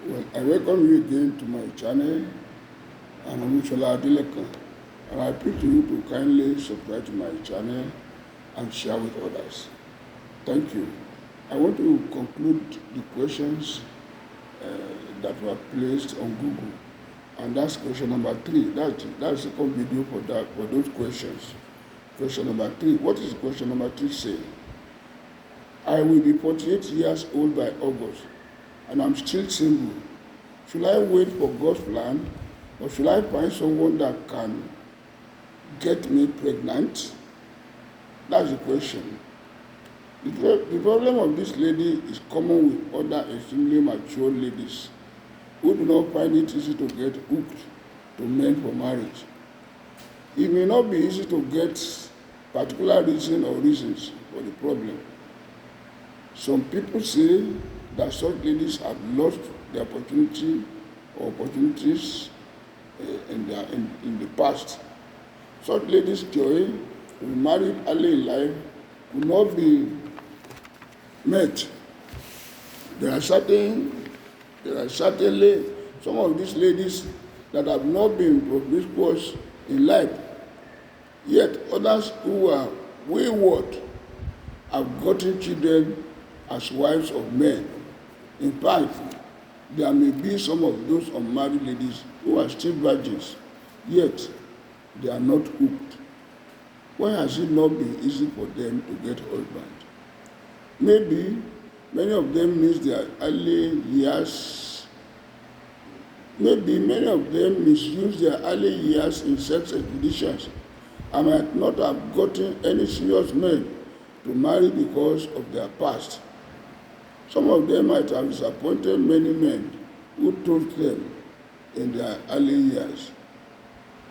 Well, I welcome you again to my channel, and I'm Shola Adeleka, and I appeal to you to kindly subscribe to my channel and share with others. Thank you. I want to conclude the questions that were placed on Google, and that's question number 3. That's the second video for those questions. Question number 3. What is question number 3 say? I will be 48 years old by August, and I'm still single. Should I wait for God's plan, or should I find someone that can get me pregnant? That's the question. The problem of this lady is common with other extremely mature ladies who do not find it easy to get hooked to men for marriage. It may not be easy to get particular reason or reasons for the problem. Some people say that such ladies have lost the opportunity or opportunities in the past. Such ladies' joy to be married early in life will not be met. There are certainly some of these ladies that have not been promiscuous in life, yet others who are wayward have gotten children as wives of men. In fact, there may be some of those unmarried ladies who are still virgins, yet they are not hooked. Why has it not been easy for them to get husband? Maybe many of them miss their early years. Maybe many of them misuse their early years in sex expeditions and might not have gotten any serious men to marry because of their past. Some of them might have disappointed many men who told them in their early years.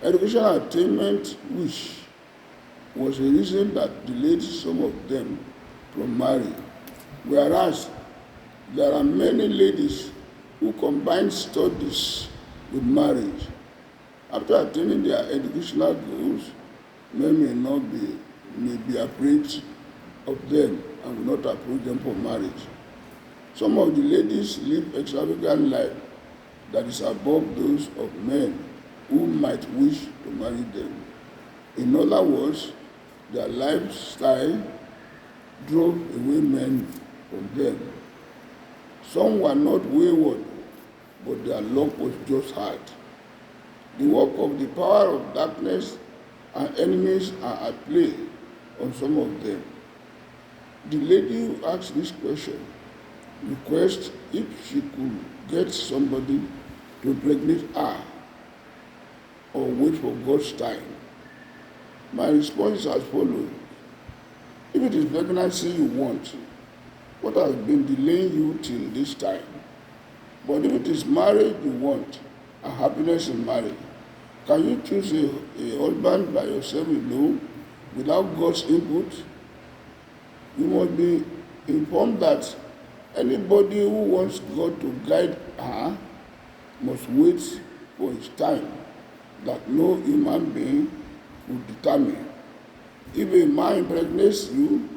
Educational attainment, which was a reason that delayed some of them from marrying, whereas there are many ladies who combine studies with marriage. After attaining their educational goals, men may be afraid of them and will not approach them for marriage. Some of the ladies live extravagant life that is above those of men who might wish to marry them. In other words, their lifestyle drove away men from them. Some were not wayward, but their luck was just hard. The work of the power of darkness and enemies are at play on some of them. The lady who asked this question requests if she could get somebody to impregnate her or wait for God's time. My response is as follows. If it is pregnancy you want, what has been delaying you till this time? But if it is marriage you want, and happiness in marriage, can you choose a husband by yourself alone without God's input? You must be informed that anybody who wants God to guide her must wait for his time that no human being will determine. If a man impregnates you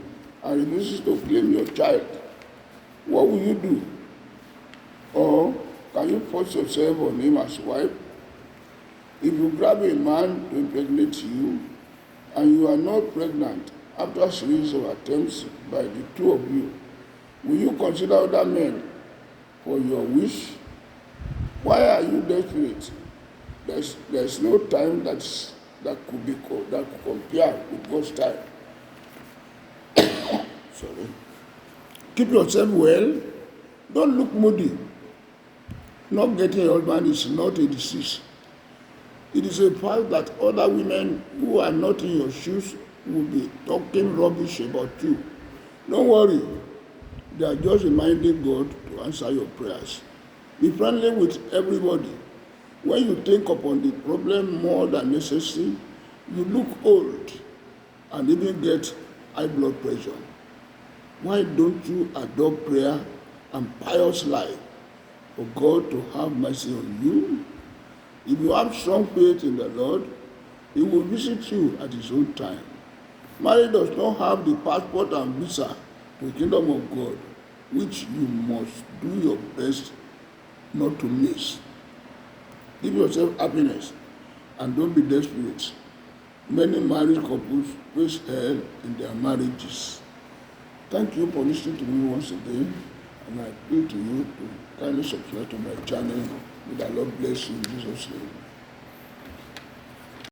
and refuses to claim your child, what will you do? Or can you force yourself on him as wife? If you grab a man to impregnate you and you are not pregnant after a series of attempts by the two of you, will you consider other men for your wish? Why are you desperate? There's no time that could compare with God's time. Sorry. Keep yourself well. Don't look moody. Not getting a husband is not a disease. It is a fact that other women who are not in your shoes will be talking rubbish about you. Don't worry. They are just reminding God to answer your prayers. Be friendly with everybody. When you think upon the problem more than necessary, you look old and even get high blood pressure. Why don't you adopt prayer and pious life for God to have mercy on you? If you have strong faith in the Lord, He will visit you at His own time. Marriage does not have the passport and visa to the kingdom of God, which you must do your best not to miss. Give yourself happiness and don't be desperate. Many married couples face hell in their marriages. Thank you for listening to me once again, and I appeal to you to kindly subscribe to my channel. May the Lord bless you in Jesus' name.